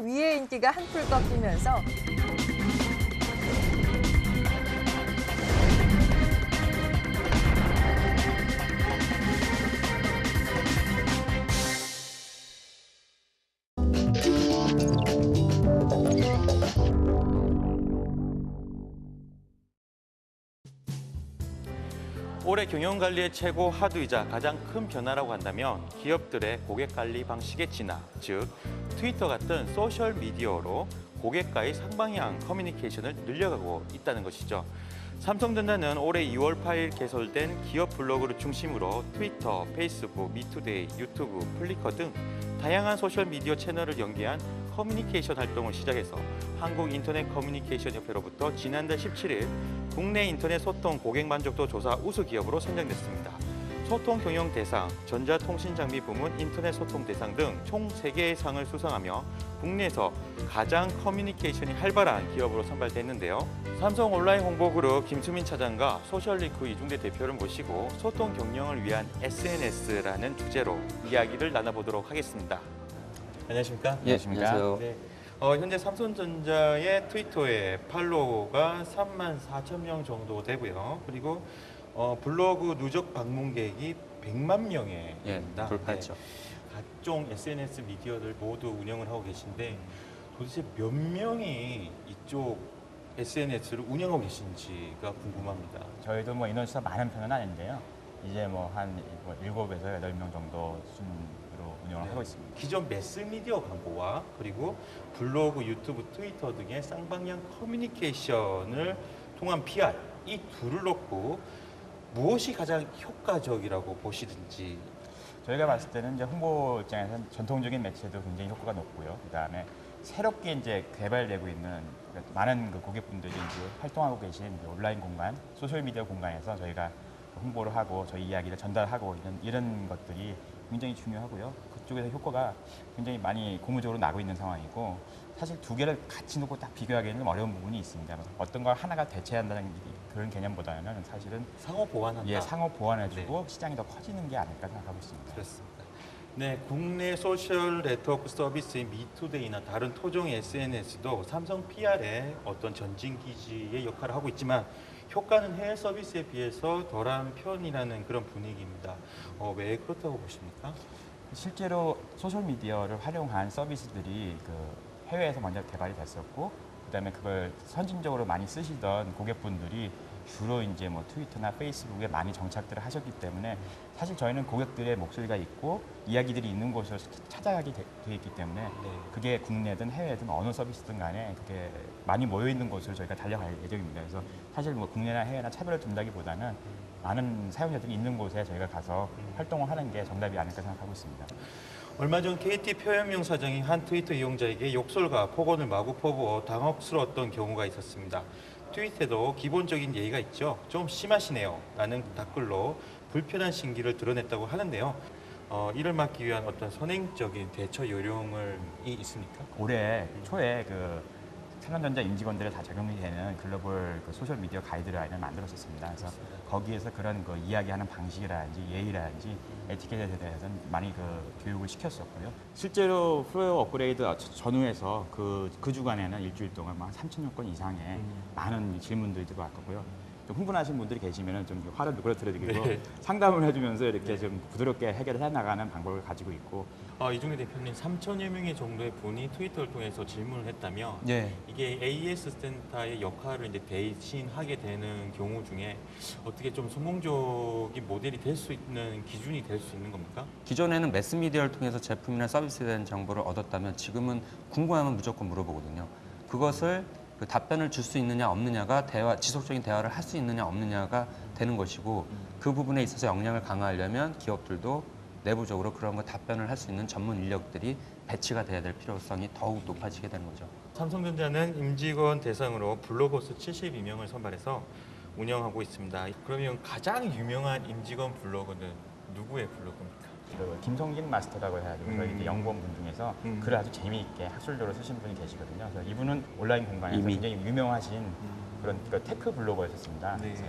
위의 인기가 한풀 꺾이면서 올해 경영관리의 최고 화두이자 가장 큰 변화라고 한다면 기업들의 고객관리 방식의 진화, 즉 트위터 같은 소셜미디어로 고객과의 상방향 커뮤니케이션을 늘려가고 있다는 것이죠. 삼성전자는 올해 2월 8일 개설된 기업 블로그를 중심으로 트위터, 페이스북, 미투데이, 유튜브, 플리커 등 다양한 소셜미디어 채널을 연계한 커뮤니케이션 활동을 시작해서 한국인터넷커뮤니케이션협회로부터 지난달 17일 국내 인터넷 소통 고객 만족도 조사 우수 기업으로 선정됐습니다. 소통 경영 대상, 전자통신장비 부문 인터넷 소통 대상 등 총 3개의 상을 수상하며 국내에서 가장 커뮤니케이션이 활발한 기업으로 선발됐는데요. 삼성 온라인 홍보그룹 김수민 차장과 소셜링크 이중대 대표를 모시고 소통 경영을 위한 SNS라는 주제로 이야기를 나눠보도록 하겠습니다. 안녕하십니까? 예, 안녕하세요. 네. 현재 삼성전자의 트위터에 팔로워가 34,000명 정도 되고요. 그리고 블로그 누적 방문객이 100만 명에 예, 이릅니다. 돌파했죠. 각종 SNS 미디어를 모두 운영을 하고 계신데 도대체 몇 명이 이쪽 SNS를 운영하고 계신지가 궁금합니다. 저희도 뭐 인원수가 많은 편은 아닌데요. 이제 뭐 한 7에서 8명 정도 수준으로 운영을 하고 있습니다. 기존 매스미디어 광고와 그리고 블로그, 유튜브, 트위터 등의 쌍방향 커뮤니케이션을 통한 PR 이 둘을 놓고 무엇이 가장 효과적이라고 보시든지. 저희가 봤을 때는 이제 홍보 입장에서는 전통적인 매체도 굉장히 효과가 높고요. 그다음에 새롭게 이제 개발되고 있는 많은 그 고객분들이 이제 활동하고 계신 온라인 공간, 소셜 미디어 공간에서 저희가 홍보를 하고 저희 이야기를 전달하고 이런 것들이 굉장히 중요하고요. 그쪽에서 효과가 굉장히 많이 고무적으로 나고 있는 상황이고 사실 두 개를 같이 놓고 딱 비교하기에는 좀 어려운 부분이 있습니다. 어떤 걸 하나가 대체한다는 그런 개념보다는 사실은 상호 보완한다. 예, 상호 보완해주고 시장이 더 커지는 게 아닐까 생각하고 있습니다. 그렇습니다. 네, 국내 소셜 네트워크 서비스인 미투데이나 다른 토종 SNS도 삼성 PR의 어떤 전진 기지의 역할을 하고 있지만 효과는 해외 서비스에 비해서 덜한 편이라는 그런 분위기입니다. 왜 그렇다고 보십니까? 실제로 소셜 미디어를 활용한 서비스들이 그 해외에서 먼저 개발이 됐었고, 그다음에 그걸 선진적으로 많이 쓰시던 고객분들이 주로 이제 뭐 트위터나 페이스북에 많이 정착들을 하셨기 때문에 사실 저희는 고객들의 목소리가 있고 이야기들이 있는 곳을 찾아가게 돼 있기 때문에 그게 국내든 해외든 어느 서비스든 간에 그게 많이 모여 있는 곳으로 저희가 달려갈 예정입니다. 그래서 사실 뭐 국내나 해외나 차별을 둔다기보다는 많은 사용자들이 있는 곳에 저희가 가서 활동을 하는 게 정답이 아닐까 생각하고 있습니다. 얼마 전 KT 표현명 사장이 한 트위터 이용자에게 욕설과 폭언을 마구 퍼부어 당혹스러웠던 경우가 있었습니다. 트윗에도 기본적인 예의가 있죠. 좀 심하시네요. 라는 댓글로 불편한 심기를 드러냈다고 하는데요. 이를 막기 위한 어떤 선행적인 대처 요령이 있습니까? 올해 초에 그 삼성전자 임직원들에 다 적용이 되는 글로벌 그 소셜 미디어 가이드라인을 만들었었습니다. 그래서 거기에서 그런 그 이야기하는 방식이라든지 예의라든지 에티켓에 대해서는 많이 그 교육을 시켰었고요. 실제로 프로웨어 업그레이드 전후에서 그 주간에는 일주일 동안 한 3,000여 건 이상의 많은 질문들이 들어왔고요. 좀 흥분하신 분들이 계시면 좀 화를 누그러뜨려드리고 상담을 해주면서 이렇게 좀 부드럽게 해결을 해나가는 방법을 가지고 있고. 이중대 대표님, 3,000여 명의 정도의 분이 트위터를 통해서 질문을 했다면 이게 AS 센터의 역할을 이제 대신하게 되는 경우 중에 어떻게 좀 성공적인 모델이 될 수 있는 기준이 될 수 있는 겁니까? 기존에는 매스미디어를 통해서 제품이나 서비스에 대한 정보를 얻었다면 지금은 궁금하면 무조건 물어보거든요. 그것을 그 답변을 줄 수 있느냐 없느냐가 지속적인 대화를 할 수 있느냐 없느냐가 되는 것이고 그 부분에 있어서 역량을 강화하려면 기업들도 내부적으로 그런 거 답변을 할 수 있는 전문 인력들이 배치가 돼야 될 필요성이 더욱 높아지게 되는 거죠. 삼성전자는 임직원 대상으로 블로거스 72명을 선발해서 운영하고 있습니다. 그러면 가장 유명한 임직원 블로거는 누구의 블로거입니까? 그 김성진 마스터라고 해가지고 저희 이제 연구원분 중에서 글을 아주 재미있게 학술적으로 쓰신 분이 계시거든요. 그래서 이분은 온라인 공간에서 굉장히 유명하신 그런 그 테크 블로거였었습니다. 그래서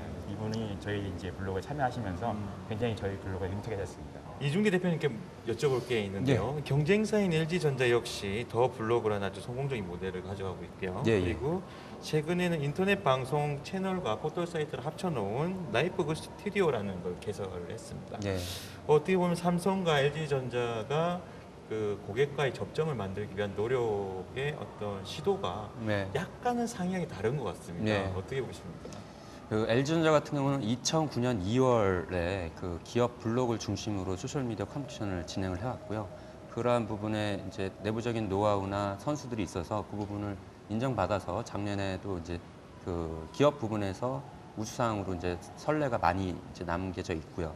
분이 저희 이제 블로그에 참여하시면서 굉장히 저희 블로그에 인기가 됐습니다. 이중기 대표님께 여쭤볼 게 있는데요. 경쟁사인 LG전자 역시 더 블로그라는 아주 성공적인 모델을 가져가고 있고요. 예, 예. 그리고 최근에는 인터넷 방송 채널과 포털 사이트를 합쳐놓은 라이프 스튜디오라는 걸 개설을 했습니다. 예. 어떻게 보면 삼성과 LG전자가 그 고객과의 접점을 만들기 위한 노력의 어떤 시도가 네. 약간은 상향이 다른 것 같습니다. 네. 어떻게 보십니까? 그 LG전자 같은 경우는 2009년 2월에 그 기업 블로그를 중심으로 소셜미디어 커뮤니케이션을 진행을 해왔고요. 그러한 부분에 이제 내부적인 노하우나 선수들이 있어서 그 부분을 인정받아서 작년에도 이제 그 기업 부분에서 우수상으로 이제 선례가 많이 이제 남겨져 있고요.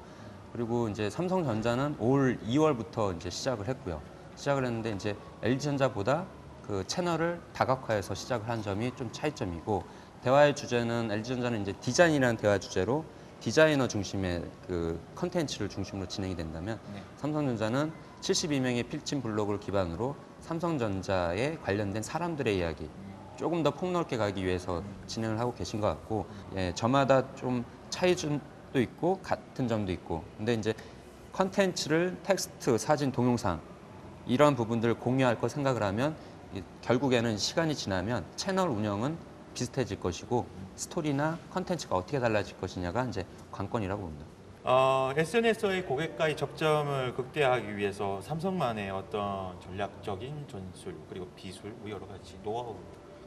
그리고 이제 삼성전자는 올 2월부터 이제 시작을 했고요. 시작을 했는데 이제 LG전자보다 그 채널을 다각화해서 시작을 한 점이 좀 차이점이고, 대화의 주제는 LG전자는 이제 디자인이라는 대화 주제로 디자이너 중심의 그 컨텐츠를 중심으로 진행이 된다면, 네. 삼성전자는 72명의 필진 블로그를 기반으로 삼성전자에 관련된 사람들의 이야기 조금 더 폭넓게 가기 위해서 진행을 하고 계신 것 같고, 예, 저마다 좀 차이점도 있고 같은 점도 있고, 근데 이제 컨텐츠를 텍스트, 사진, 동영상 이런 부분들을 공유할 거 생각을 하면 결국에는 시간이 지나면 채널 운영은 비슷해질 것이고, 스토리나 컨텐츠가 어떻게 달라질 것이냐가 이제 관건이라고 봅니다. SNS의 고객과의 접점을 극대화하기 위해서 삼성만의 어떤 전략적인 전술 그리고 비술, 뭐 여러 가지 노하우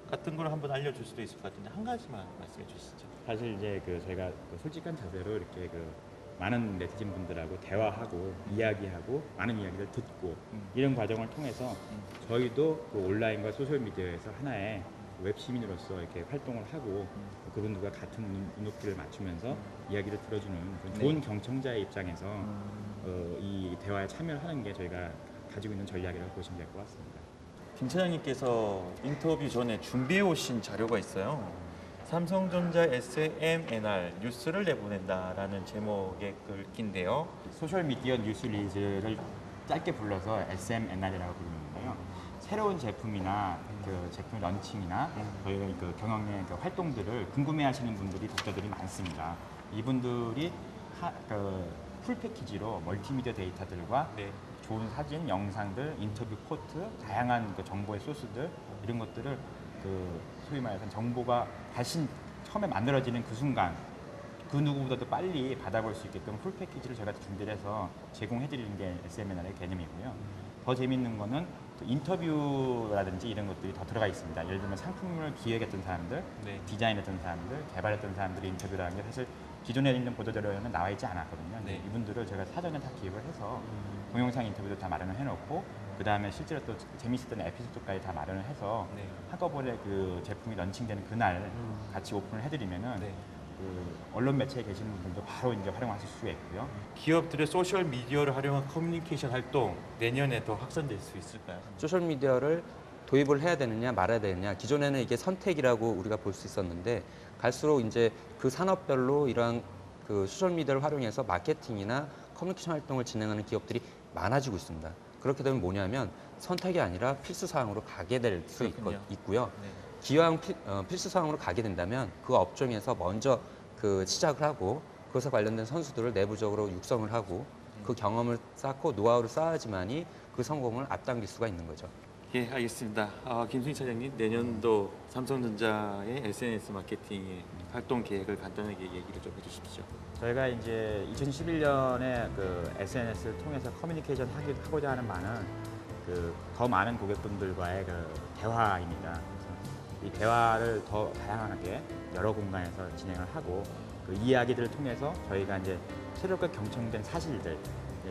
같은 걸 한번 알려줄 수도 있을 것 같은데 한 가지만 말씀해 주시죠. 사실 이제 그 저희가 그 솔직한 자세로 이렇게 그 많은 네티즌 분들하고 대화하고 이야기하고 많은 이야기를 듣고 이런 과정을 통해서 저희도 그 온라인과 소셜 미디어에서 하나의 웹 시민으로서 이렇게 활동을 하고 그분들과 같은 눈높이를 맞추면서 이야기를 들어주는 그런 좋은 경청자의 입장에서 이 대화에 참여하는 게 저희가 가지고 있는 전략이라고 보시면 될 것 같습니다. 김 차장님께서 인터뷰 전에 준비해 오신 자료가 있어요. 삼성전자 SMNR 뉴스를 내보낸다라는 제목의 글인데요. 소셜 미디어 뉴스 리즈를 짧게 불러서 SMNR이라고 부르는데요. 새로운 제품이나 그 제품 런칭이나 저희가 그 경영의 그 활동들을 궁금해하시는 분들이 독자들이 많습니다. 이분들이 풀 패키지로 멀티미디어 데이터들과 네. 좋은 사진, 영상들, 인터뷰 코트, 다양한 그 정보의 소스들 이런 것들을 그 소위 말해서 정보가 훨씬 처음에 만들어지는 그 순간 그 누구보다도 빨리 받아볼 수 있게끔 풀 패키지를 저희가 준비를 해서 제공해드리는 게 SMNR의 개념이고요. 더 재밌는 거는 또 인터뷰라든지 이런 것들이 더 들어가 있습니다. 예를 들면 상품을 기획했던 사람들, 네. 디자인했던 사람들, 개발했던 사람들의 인터뷰라는 게 사실 기존에 있는 보도자료에는 나와 있지 않았거든요. 네. 이분들을 제가 사전에 다 기획을 해서 동영상 인터뷰도 다 마련을 해놓고 그 다음에 실제로 또 재밌었던 에피소드까지 다 마련을 해서 네. 한꺼번에 그 제품이 런칭되는 그날 같이 오픈을 해드리면은 네. 그 언론 매체에 계시는 분들도 바로 이제 활용하실 수가 있고요. 기업들의 소셜 미디어를 활용한 커뮤니케이션 활동 내년에 더 확산될 수 있을까요? 소셜 미디어를 도입을 해야 되느냐 말아야 되느냐, 기존에는 이게 선택이라고 우리가 볼 수 있었는데 갈수록 이제 그 산업별로 이러한 그 소셜 미디어를 활용해서 마케팅이나 커뮤니케이션 활동을 진행하는 기업들이 많아지고 있습니다. 그렇게 되면 뭐냐면 선택이 아니라 필수 사항으로 가게 될 수 있고요. 네. 기왕 필수 사항으로 가게 된다면 그 업종에서 먼저 그 시작을 하고 그것에 관련된 선수들을 내부적으로 육성을 하고 그 경험을 쌓고 노하우를 쌓아야지만이 그 성공을 앞당길 수가 있는 거죠. 예, 알겠습니다. 김승희 차장님, 내년도 삼성전자의 SNS 마케팅의 활동 계획을 간단하게 얘기를 좀 해주십시오. 저희가 이제 2011년에 그 SNS를 통해서 커뮤니케이션 하고자 하는 많은 그 더 많은 고객분들과의 그 대화입니다. 그래서 이 대화를 더 다양하게 여러 공간에서 진행을 하고 그 이야기들을 통해서 저희가 이제 새롭게 경청된 사실들,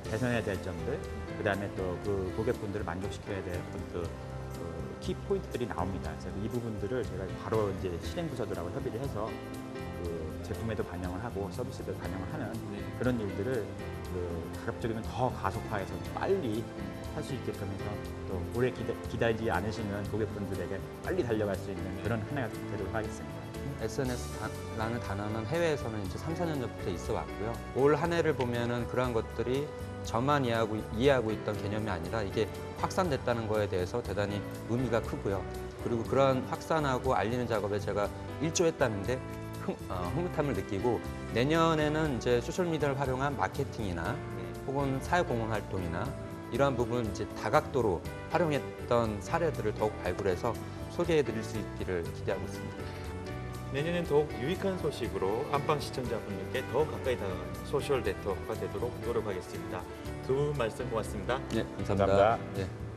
개선해야 될 점들, 그 다음에 또 그 고객분들을 만족시켜야 될 키 포인트들이 나옵니다. 그래서 이 부분들을 저희가 바로 이제 실행 부서들하고 협의를 해서 그 제품에도 반영을 하고 서비스에도 반영을 하는 그런 일들을 그 가급적이면 더 가속화해서 빨리 할 수 있게끔 해서 또 오래 기다리지 않으시는 고객분들에게 빨리 달려갈 수 있는 그런 하나가 되도록 하겠습니다. SNS라는 단어는 해외에서는 이제 3, 4년 전부터 있어 왔고요. 올 한 해를 보면은 그러한 것들이 저만 이해하고 있던 개념이 아니라 이게 확산됐다는 거에 대해서 대단히 의미가 크고요. 그리고 그러한 확산하고 알리는 작업에 제가 일조했다는데 흐뭇함을 느끼고 내년에는 이제 소셜 미디어를 활용한 마케팅이나 혹은 사회공헌 활동이나 이러한 부분 이제 다각도로 활용했던 사례들을 더욱 발굴해서 소개해드릴 수 있기를 기대하고 있습니다. 내년엔 더욱 유익한 소식으로 안방 시청자분들께 더 가까이 다가가는 소셜 네트워크가 되도록 노력하겠습니다. 두 분 말씀 고맙습니다. 네, 감사합니다. 감사합니다. 네.